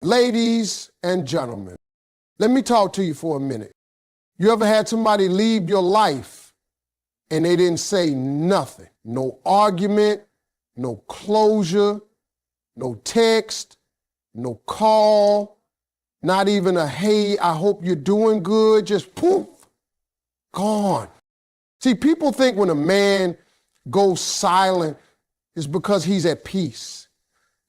Ladies and gentlemen, let me talk to you for a minute. You ever had somebody leave your life and they didn't say nothing? No argument, no closure, no text, no call, not even a hey, I hope you're doing good, just poof, gone. See, people think when a man goes silent, it's because he's at peace.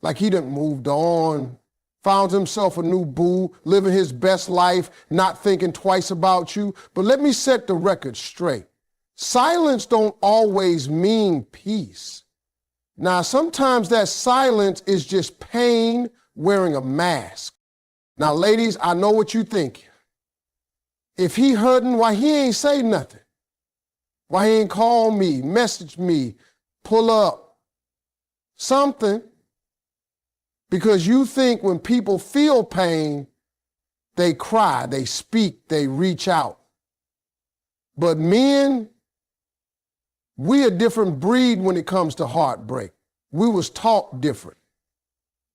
Like he done moved on, found himself a new boo, living his best life, not thinking twice about you. But let me set the record straight. Silence don't always mean peace. Now, sometimes that silence is just pain wearing a mask. Now, ladies, I know what you think. If he hurting, why he ain't say nothing? Why he ain't call me, message me, pull up, something? Because you think when people feel pain, they cry, they speak, they reach out. But men, we a different breed when it comes to heartbreak. We was taught different.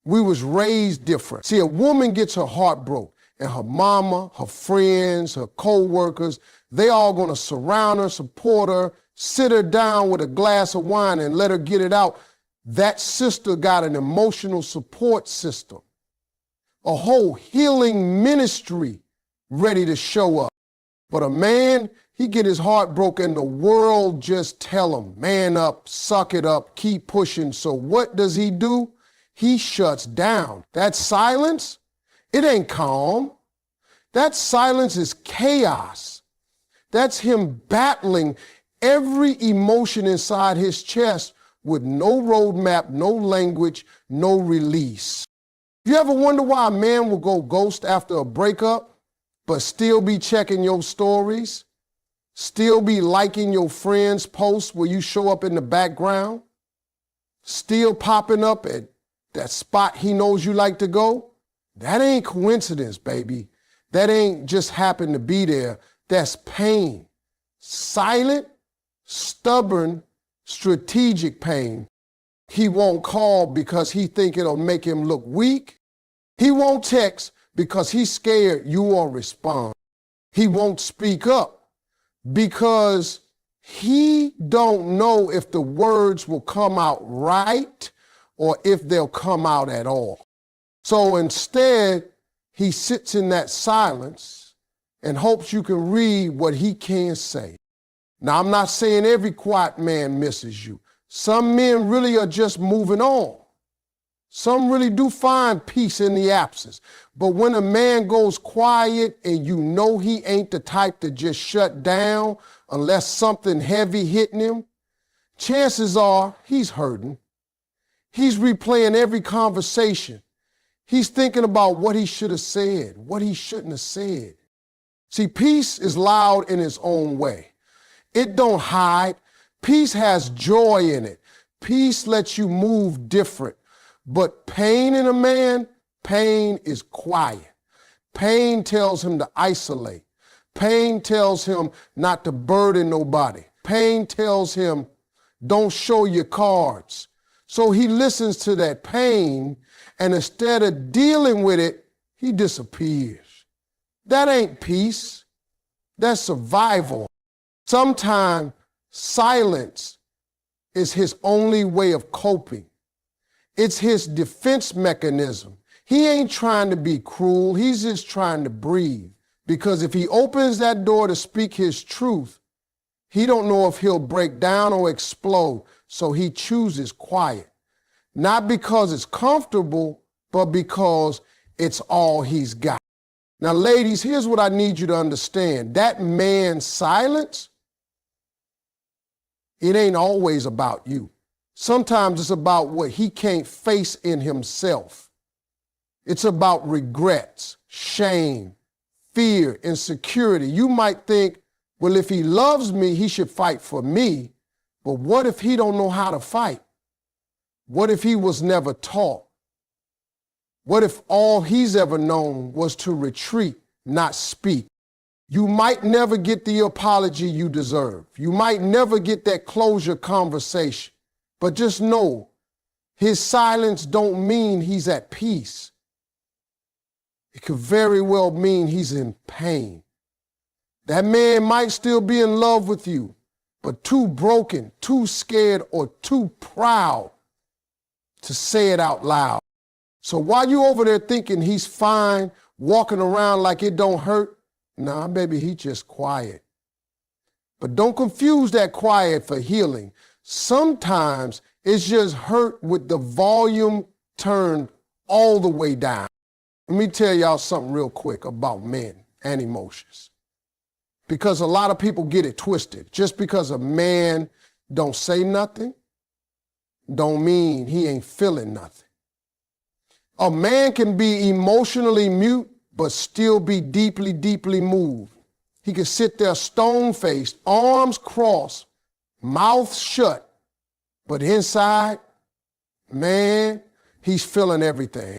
We was raised different. See, a woman gets her heart broke, and her mama, her friends, her co-workers, they all gonna surround her, support her, sit her down with a glass of wine and let her get it out. That sister got an emotional support system, a whole healing ministry ready to show up. But a man, he get his heart broken, the world just tell him, man up, suck it up, keep pushing. So what does he do? He shuts down. That silence, it ain't calm. That silence is chaos. That's him battling every emotion inside his chest with no roadmap, no language, no release. You ever wonder why a man will go ghost after a breakup, but still be checking your stories, still be liking your friends' posts where you show up in the background, still popping up at that spot he knows you like to go? That ain't coincidence, baby. That ain't just happen to be there. That's pain. Silent, stubborn, strategic pain. He won't call because he think it'll make him look weak. He won't text because he's scared you won't respond. He won't speak up because he don't know if the words will come out right or if they'll come out at all. So instead, he sits in that silence and hopes you can read what he can't say. Now, I'm not saying every quiet man misses you. Some men really are just moving on. Some really do find peace in the absence. But when a man goes quiet and you know he ain't the type to just shut down unless something heavy hitting him, chances are he's hurting. He's replaying every conversation. He's thinking about what he should have said, what he shouldn't have said. See, peace is loud in its own way. It don't hide. Peace has joy in it. Peace lets you move different. But pain in a man, pain is quiet. Pain tells him to isolate. Pain tells him not to burden nobody. Pain tells him, don't show your cards. So he listens to that pain, and instead of dealing with it, he disappears. That ain't peace. That's survival. Sometimes silence is his only way of coping. It's his defense mechanism. He ain't trying to be cruel. He's just trying to breathe. Because if he opens that door to speak his truth, he don't know if he'll break down or explode. So he chooses quiet. Not because it's comfortable, but because it's all he's got. Now, ladies, here's what I need you to understand. That man's silence, it ain't always about you. Sometimes it's about what he can't face in himself. It's about regrets, shame, fear, insecurity. You might think, well, if he loves me, he should fight for me. But what if he don't know how to fight? What if he was never taught? What if all he's ever known was to retreat, not speak? You might never get the apology you deserve. You might never get that closure conversation. But just know, his silence don't mean he's at peace. It could very well mean he's in pain. That man might still be in love with you, but too broken, too scared, or too proud to say it out loud. So while you over there thinking he's fine, walking around like it don't hurt, nah, baby, he just quiet. But don't confuse that quiet for healing. Sometimes it's just hurt with the volume turned all the way down. Let me tell y'all something real quick about men and emotions. Because a lot of people get it twisted. Just because a man don't say nothing, don't mean he ain't feeling nothing. A man can be emotionally mute, but still be deeply, deeply moved. He can sit there stone-faced, arms crossed, mouth shut, but inside, man, he's feeling everything.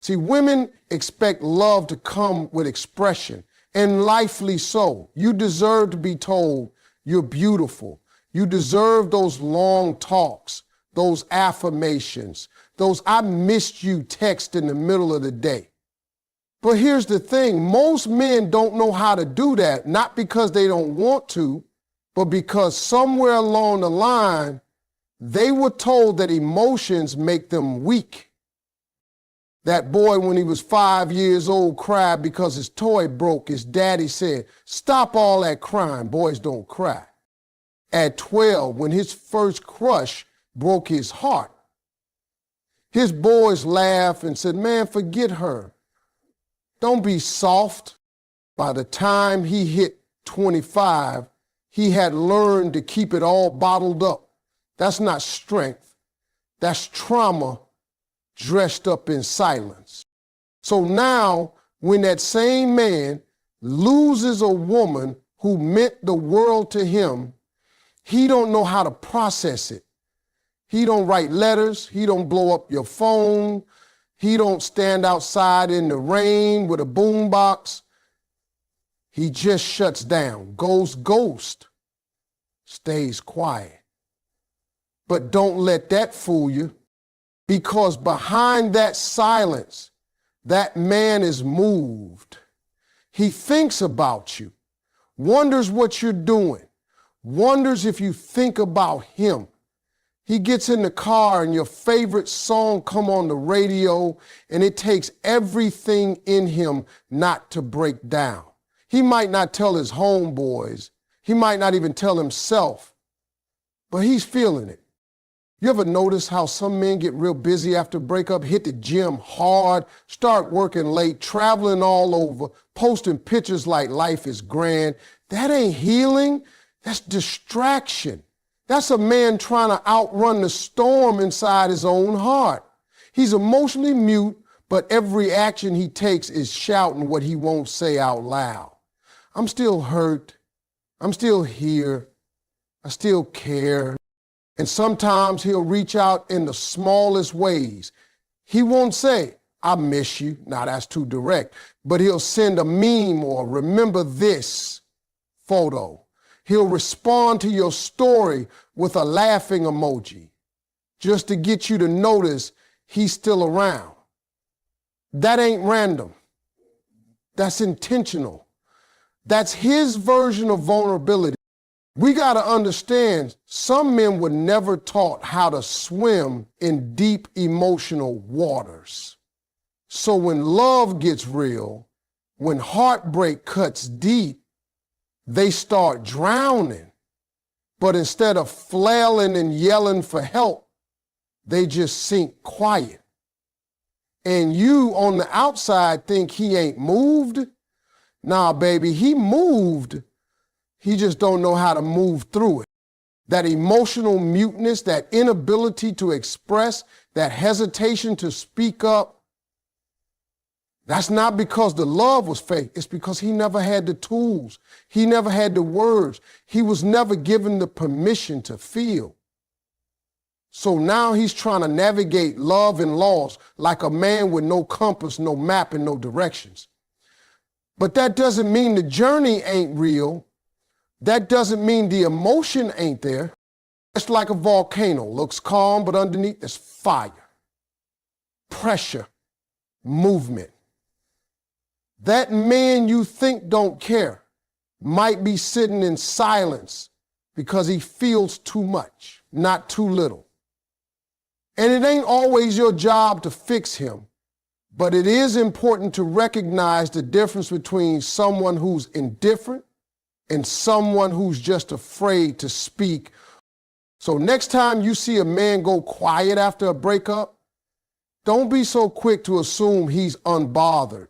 See, women expect love to come with expression, and rightfully so. You deserve to be told you're beautiful. You deserve those long talks, those affirmations, those "I missed you" texts in the middle of the day. But here's the thing, most men don't know how to do that, not because they don't want to, but because somewhere along the line, they were told that emotions make them weak. That boy, when he was 5 years old, cried because his toy broke. His daddy said, "Stop all that crying, boys don't cry." At 12, when his first crush broke his heart, his boys laughed and said, "Man, forget her. Don't be soft." By the time he hit 25, he had learned to keep it all bottled up. That's not strength. That's trauma dressed up in silence. So now, when that same man loses a woman who meant the world to him, he don't know how to process it. He don't write letters. He don't blow up your phone. He don't stand outside in the rain with a boombox. He just shuts down, goes ghost, stays quiet. But don't let that fool you, because behind that silence, that man is moved. He thinks about you, wonders what you're doing, wonders if you think about him. He gets in the car and your favorite song come on the radio, and it takes everything in him not to break down. He might not tell his homeboys. He might not even tell himself, but he's feeling it. You ever notice how some men get real busy after a breakup, hit the gym hard, start working late, traveling all over, posting pictures like life is grand? That ain't healing. That's distraction. That's a man trying to outrun the storm inside his own heart. He's emotionally mute, but every action he takes is shouting what he won't say out loud. I'm still hurt. I'm still here. I still care. And sometimes he'll reach out in the smallest ways. He won't say, "I miss you." Now that's too direct. But he'll send a meme or "remember this" photo. He'll respond to your story with a laughing emoji just to get you to notice he's still around. That ain't random. That's intentional. That's his version of vulnerability. We got to understand, some men were never taught how to swim in deep emotional waters. So when love gets real, when heartbreak cuts deep, they start drowning. But instead of flailing and yelling for help, they just sink quiet. And you on the outside think he ain't moved. Nah, baby, he moved. He just don't know how to move through it. That emotional muteness, that inability to express, that hesitation to speak up, that's not because the love was fake. It's because he never had the tools. He never had the words. He was never given the permission to feel. So now he's trying to navigate love and loss like a man with no compass, no map, and no directions. But that doesn't mean the journey ain't real. That doesn't mean the emotion ain't there. It's like a volcano. Looks calm, but underneath there's fire, pressure, movement. That man you think don't care might be sitting in silence because he feels too much, not too little. And it ain't always your job to fix him, but it is important to recognize the difference between someone who's indifferent and someone who's just afraid to speak. So next time you see a man go quiet after a breakup, don't be so quick to assume he's unbothered.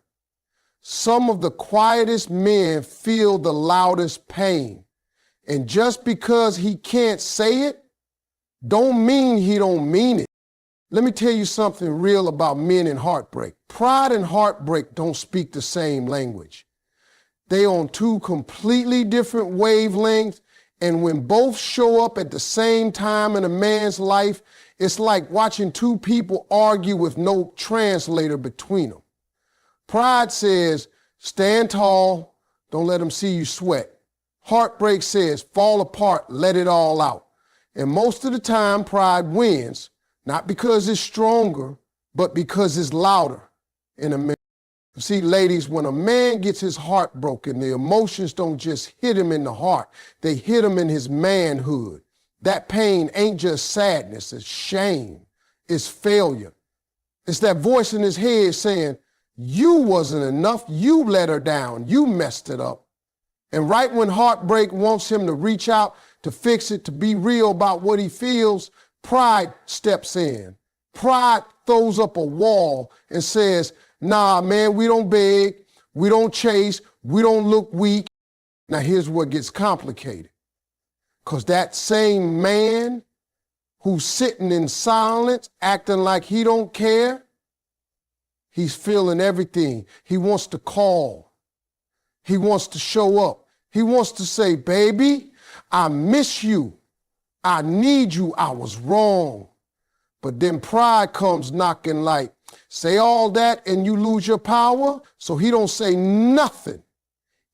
Some of the quietest men feel the loudest pain. And just because he can't say it, don't mean he don't mean it. Let me tell you something real about men in heartbreak. Pride and heartbreak don't speak the same language. They on two completely different wavelengths, and when both show up at the same time in a man's life, it's like watching two people argue with no translator between them. Pride says, stand tall, don't let them see you sweat. Heartbreak says, fall apart, let it all out. And most of the time, pride wins, not because it's stronger, but because it's louder in a man. See, ladies, when a man gets his heart broken, the emotions don't just hit him in the heart, they hit him in his manhood. That pain ain't just sadness, it's shame, it's failure. It's that voice in his head saying, you wasn't enough, you let her down, you messed it up. And right when heartbreak wants him to reach out, to fix it, to be real about what he feels, pride steps in. Pride throws up a wall and says, nah, man, we don't beg, we don't chase, we don't look weak. Now here's what gets complicated. Because that same man who's sitting in silence, acting like he don't care, he's feeling everything. He wants to call. He wants to show up. He wants to say, baby, I miss you. I need you. I was wrong. But then pride comes knocking like, say all that and you lose your power. So he don't say nothing.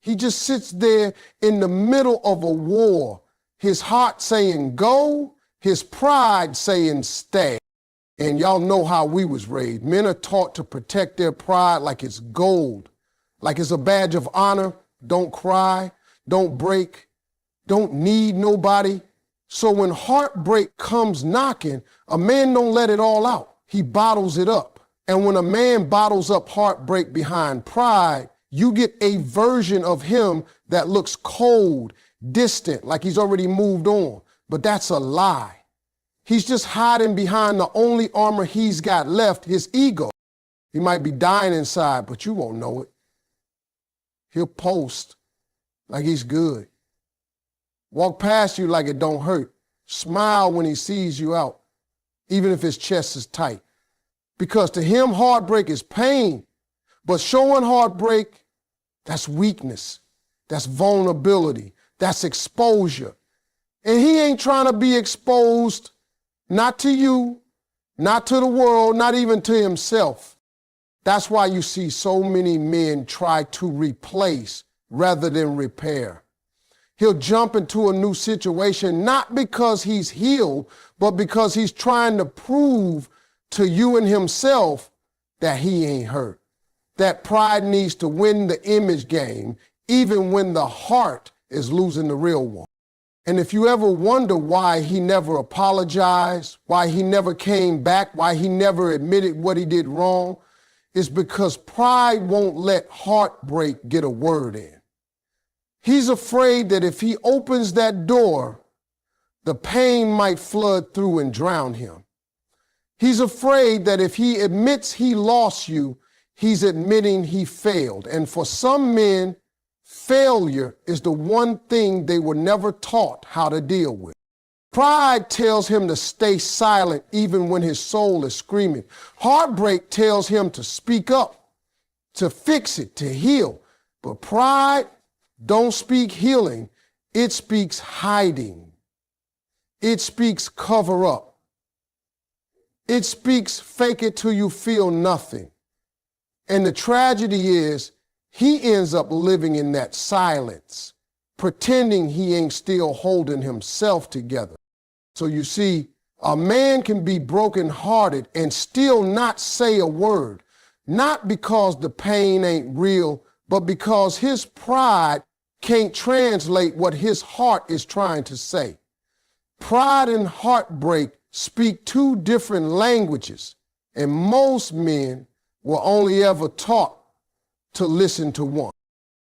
He just sits there in the middle of a war. His heart saying go, his pride saying stay. And y'all know how we was raised. Men are taught to protect their pride like it's gold, like it's a badge of honor. Don't cry, don't break, don't need nobody. So when heartbreak comes knocking, a man don't let it all out. He bottles it up. And when a man bottles up heartbreak behind pride, you get a version of him that looks cold, distant, like he's already moved on. But that's a lie. He's just hiding behind the only armor he's got left, his ego. He might be dying inside, but you won't know it. He'll post like he's good. Walk past you like it don't hurt. Smile when he sees you out, even if his chest is tight. Because to him, heartbreak is pain. But showing heartbreak, that's weakness. That's vulnerability. That's exposure. And he ain't trying to be exposed, not to you, not to the world, not even to himself. That's why you see so many men try to replace rather than repair. He'll jump into a new situation, not because he's healed, but because he's trying to prove to you and himself that he ain't hurt. That pride needs to win the image game, even when the heart is losing the real one. And if you ever wonder why he never apologized, why he never came back, why he never admitted what he did wrong, it's because pride won't let heartbreak get a word in. He's afraid that if he opens that door, the pain might flood through and drown him. He's afraid that if he admits he lost you, he's admitting he failed. And for some men, failure is the one thing they were never taught how to deal with. Pride tells him to stay silent even when his soul is screaming. Heartbreak tells him to speak up, to fix it, to heal. But pride don't speak healing. It speaks hiding. It speaks cover up. It speaks fake it till you feel nothing. And the tragedy is he ends up living in that silence, pretending he ain't still holding himself together. So you see, a man can be brokenhearted and still not say a word, not because the pain ain't real, but because his pride can't translate what his heart is trying to say. Pride and heartbreak speak two different languages, and most men were only ever taught to listen to one.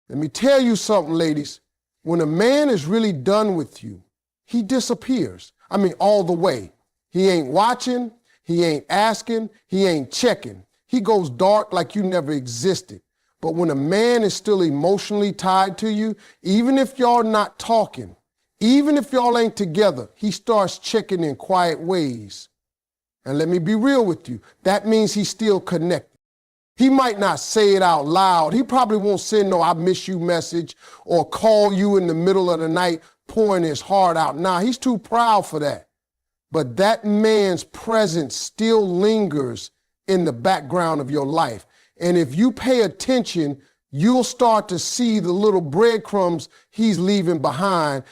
Let me tell you something, ladies. When a man is really done with you, he disappears. I mean, all the way. He ain't watching, he ain't asking, he ain't checking. He goes dark like you never existed. But when a man is still emotionally tied to you, even if y'all not talking, even if y'all ain't together, he starts checking in quiet ways. And let me be real with you, that means he's still connected. He might not say it out loud. He probably won't send no "I miss you" message or call you in the middle of the night pouring his heart out. Nah, he's too proud for that. But that man's presence still lingers in the background of your life. And if you pay attention, you'll start to see the little breadcrumbs he's leaving behind.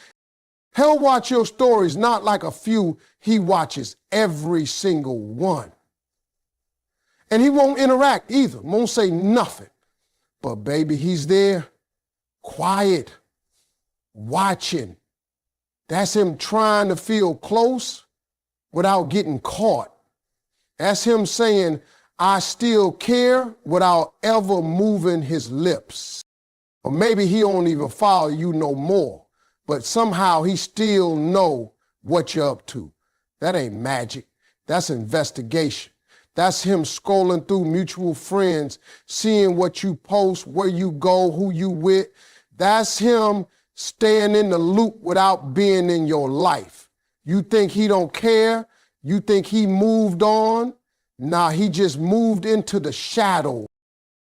He'll watch your stories, not like a few. He watches every single one. And he won't interact either, won't say nothing. But baby, he's there, quiet, watching. That's him trying to feel close without getting caught. That's him saying, "I still care," without ever moving his lips. Or maybe he don't even follow you no more, but somehow he still know what you're up to. That ain't magic. That's investigation. That's him scrolling through mutual friends, seeing what you post, where you go, who you with. That's him staying in the loop without being in your life. You think he don't care? You think he moved on? Nah, he just moved into the shadow.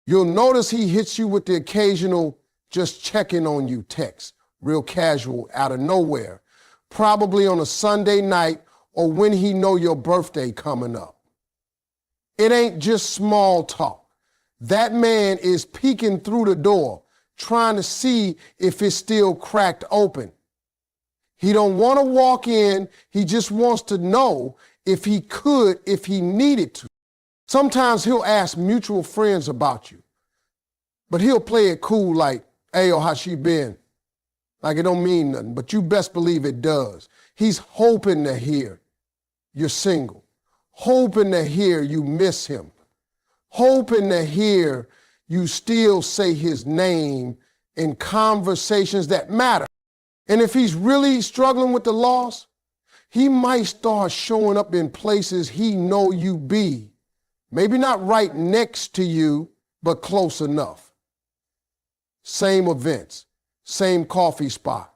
You'll notice he hits you with the occasional "just checking on you" text, real casual, out of nowhere, probably on a Sunday night or when he know your birthday coming up. It ain't just small talk. That man is peeking through the door, trying to see if it's still cracked open. He don't want to walk in. He just wants to know if he could, if he needed to. Sometimes he'll ask mutual friends about you, but he'll play it cool like, "Hey, yo, how she been?" Like it don't mean nothing, but you best believe it does. He's hoping to hear you're single, hoping to hear you miss him, hoping to hear you still say his name in conversations that matter. And if he's really struggling with the loss, he might start showing up in places he know you be. Maybe not right next to you, but close enough. Same events, same coffee spot,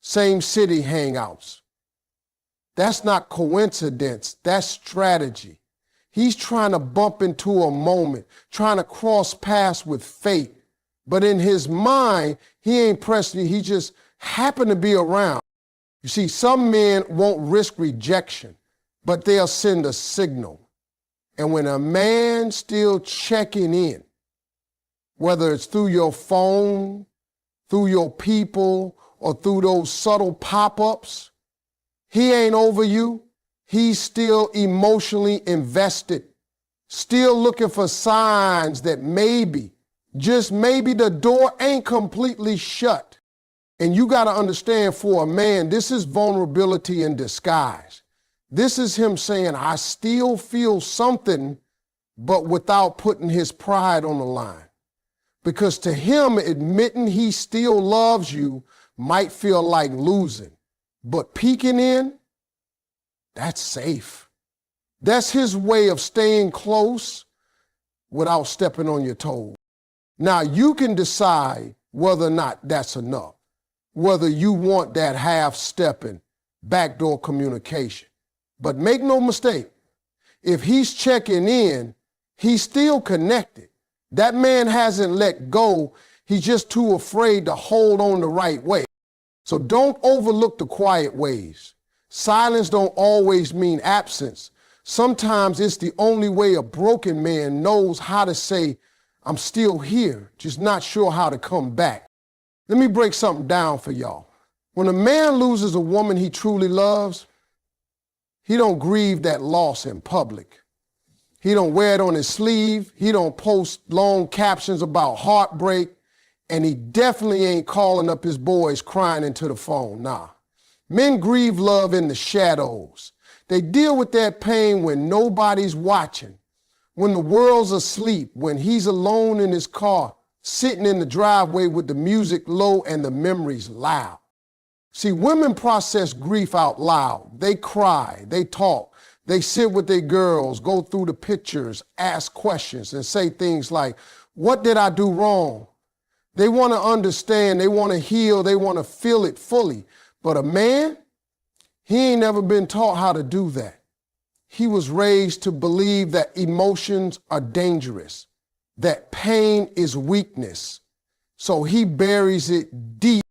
same city hangouts. That's not coincidence, that's strategy. He's trying to bump into a moment, trying to cross paths with fate. But in his mind, he ain't pressing you, he just happened to be around. You see, some men won't risk rejection, but they'll send a signal. And when a man still checking in, whether it's through your phone, through your people, or through those subtle pop-ups, he ain't over you. He's still emotionally invested, still looking for signs that maybe, just maybe, the door ain't completely shut. And you got to understand, for a man, this is vulnerability in disguise. This is him saying, "I still feel something," but without putting his pride on the line. Because to him, admitting he still loves you might feel like losing. But peeking in, that's safe. That's his way of staying close without stepping on your toes. Now, you can decide whether or not that's enough, whether you want that half-stepping, backdoor communication. But make no mistake, if he's checking in, he's still connected. That man hasn't let go. He's just too afraid to hold on the right way. So don't overlook the quiet ways. Silence don't always mean absence. Sometimes it's the only way a broken man knows how to say, "I'm still here, just not sure how to come back." Let me break something down for y'all. When a man loses a woman he truly loves, he don't grieve that loss in public. He don't wear it on his sleeve. He don't post long captions about heartbreak. And he definitely ain't calling up his boys crying into the phone, nah. Men grieve love in the shadows. They deal with that pain when nobody's watching, when the world's asleep, when he's alone in his car, sitting in the driveway with the music low and the memories loud. See, women process grief out loud. They cry, they talk, they sit with their girls, go through the pictures, ask questions, and say things like, what did I do wrong? They want to understand, they want to heal, they want to feel it fully. But a man, he ain't never been taught how to do that. He was raised to believe that emotions are dangerous, that pain is weakness. So he buries it deep.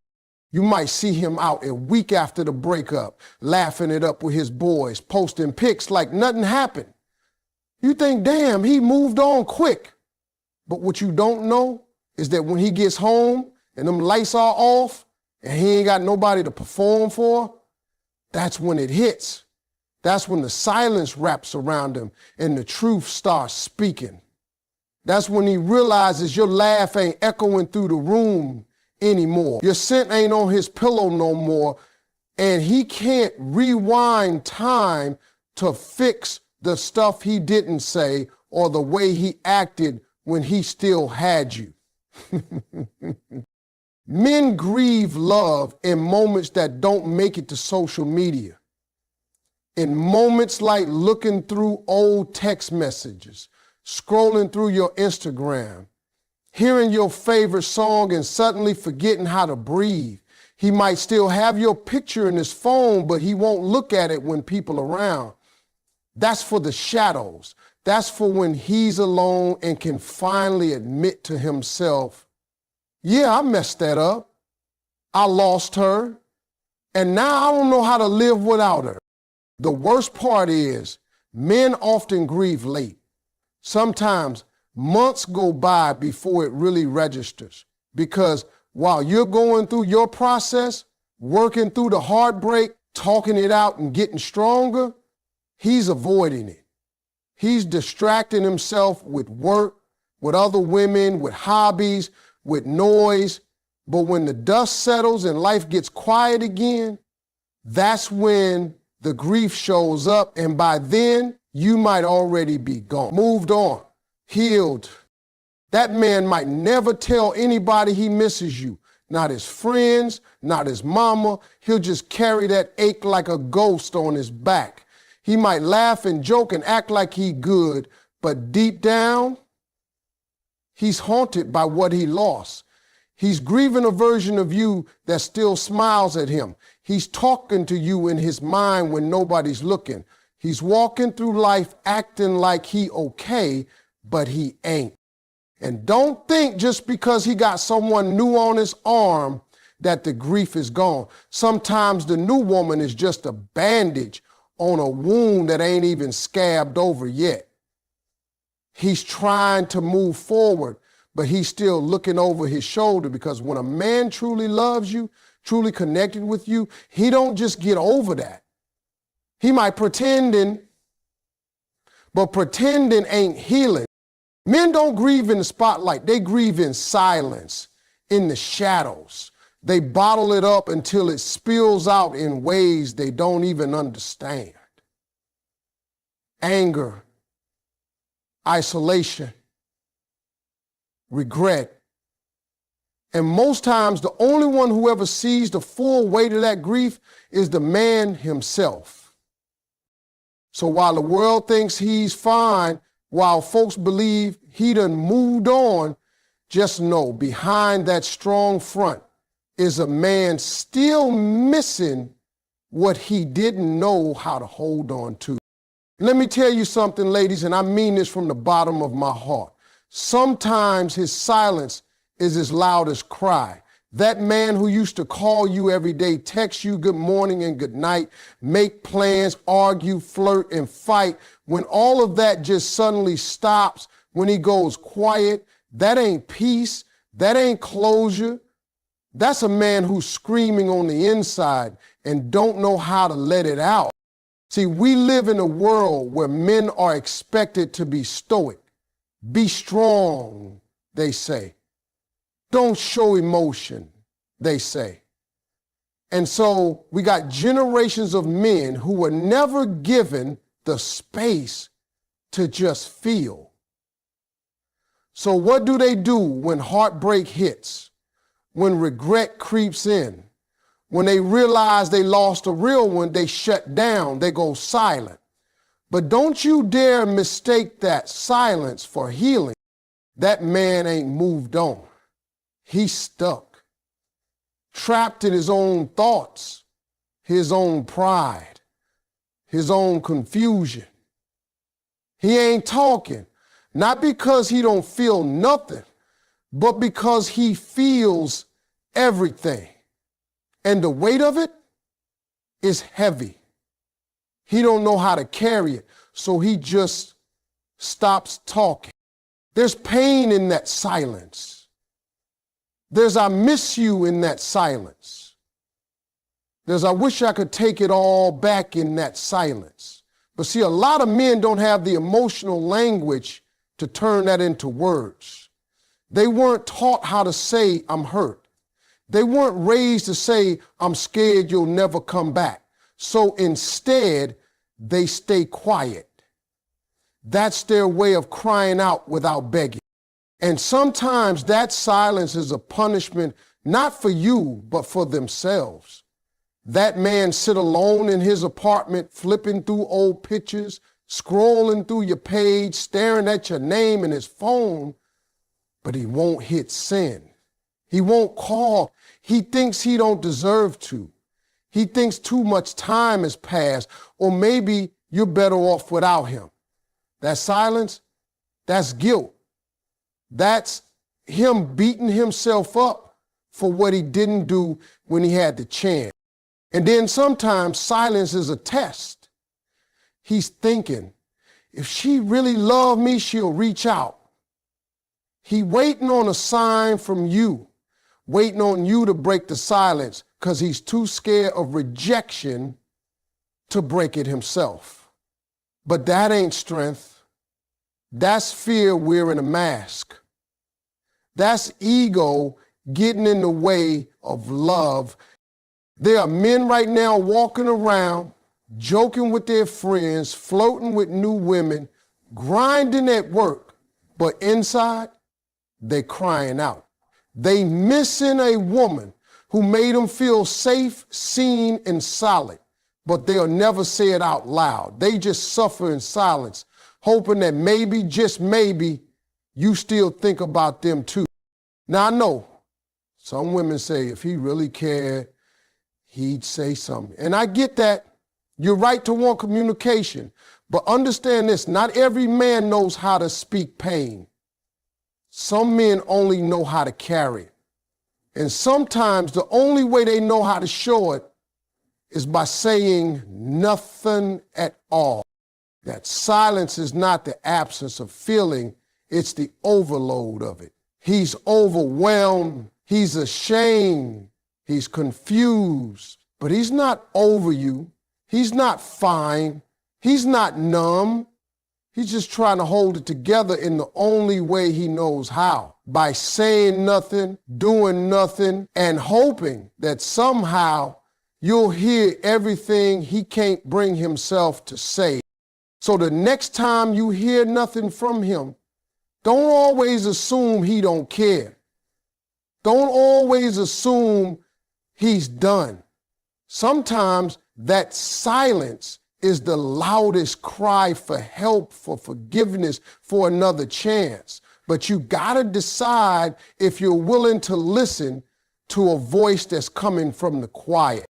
You might see him out a week after the breakup, laughing it up with his boys, posting pics like nothing happened. You think, damn, he moved on quick. But what you don't know is that when he gets home and them lights are off and he ain't got nobody to perform for, that's when it hits. That's when the silence wraps around him and the truth starts speaking. That's when he realizes your laugh ain't echoing through the room anymore. Your scent ain't on his pillow no more, and he can't rewind time to fix the stuff he didn't say or the way he acted when he still had you. Men grieve love in moments that don't make it to social media. In moments like looking through old text messages, scrolling through your Instagram, hearing your favorite song and suddenly forgetting how to breathe. He might still have your picture in his phone, but he won't look at it when people are around. That's for the shadows. That's for when he's alone and can finally admit to himself, yeah, I messed that up. I lost her. And now I don't know how to live without her. The worst part is men often grieve late. Sometimes months go by before it really registers, because while you're going through your process, working through the heartbreak, talking it out and getting stronger, he's avoiding it. He's distracting himself with work, with other women, with hobbies, with noise. But when the dust settles and life gets quiet again, that's when the grief shows up. And by then, you might already be gone, moved on, healed. That man might never tell anybody he misses you, not his friends, not his mama. He'll just carry that ache like a ghost on his back. He might laugh and joke and act like he good, but deep down, he's haunted by what he lost. He's grieving a version of you that still smiles at him. He's talking to you in his mind when nobody's looking. He's walking through life acting like he okay, but he ain't. And don't think just because he got someone new on his arm that the grief is gone. Sometimes the new woman is just a bandage on a wound that ain't even scabbed over yet. He's trying to move forward, but he's still looking over his shoulder, because when a man truly loves you, truly connected with you, he don't just get over that. He might pretending, but pretending ain't healing. Men don't grieve in the spotlight. They grieve in silence, in the shadows. They bottle it up until it spills out in ways they don't even understand. Anger, isolation, regret. And most times, the only one who ever sees the full weight of that grief is the man himself. So while the world thinks he's fine, while folks believe he done moved on, just know behind that strong front is a man still missing what he didn't know how to hold on to. Let me tell you something, ladies, and I mean this from the bottom of my heart. Sometimes his silence is his loudest cry. That man who used to call you every day, text you good morning and good night, make plans, argue, flirt, and fight, when all of that just suddenly stops, when he goes quiet, that ain't peace, that ain't closure. That's a man who's screaming on the inside and don't know how to let it out. See, we live in a world where men are expected to be stoic. Be strong, they say. Don't show emotion, they say. And so we got generations of men who were never given the space to just feel. So what do they do when heartbreak hits, when regret creeps in? When they realize they lost a real one, they shut down, they go silent. But don't you dare mistake that silence for healing. That man ain't moved on. He's stuck, trapped in his own thoughts, his own pride, his own confusion. He ain't talking, not because he don't feel nothing, but because he feels everything. And the weight of it is heavy. He don't know how to carry it, so he just stops talking. There's pain in that silence. There's I miss you in that silence. There's I wish I could take it all back in that silence. But see, a lot of men don't have the emotional language to turn that into words. They weren't taught how to say, I'm hurt. They weren't raised to say, I'm scared you'll never come back. So instead, they stay quiet. That's their way of crying out without begging. And sometimes that silence is a punishment, not for you, but for themselves. That man sit alone in his apartment, flipping through old pictures, scrolling through your page, staring at your name in his phone, but he won't hit send. He won't call. He thinks he don't deserve to. He thinks too much time has passed, or maybe you're better off without him. That silence, that's guilt. That's him beating himself up for what he didn't do when he had the chance. And then sometimes silence is a test. He's thinking, if she really loved me, she'll reach out. He waiting on a sign from you, waiting on you to break the silence because he's too scared of rejection to break it himself. But that ain't strength. That's fear wearing a mask. That's ego getting in the way of love. There are men right now walking around, joking with their friends, flirting with new women, grinding at work, but inside, they're crying out. They missing a woman who made them feel safe, seen, and solid, but they'll never say it out loud. They just suffer in silence, hoping that maybe, just maybe, you still think about them too. Now I know some women say if he really cared, he'd say something. And I get that. You're right to want communication, but understand this, not every man knows how to speak pain. Some men only know how to carry it. And sometimes the only way they know how to show it is by saying nothing at all. That silence is not the absence of feeling, it's the overload of it. He's overwhelmed, he's ashamed, he's confused, but he's not over you. He's not fine. He's not numb. He's just trying to hold it together in the only way he knows how, by saying nothing, doing nothing, and hoping that somehow you'll hear everything he can't bring himself to say. So the next time you hear nothing from him, don't always assume he don't care. Don't always assume he's done. Sometimes that silence is the loudest cry for help, for forgiveness, for another chance. But you gotta decide if you're willing to listen to a voice that's coming from the quiet.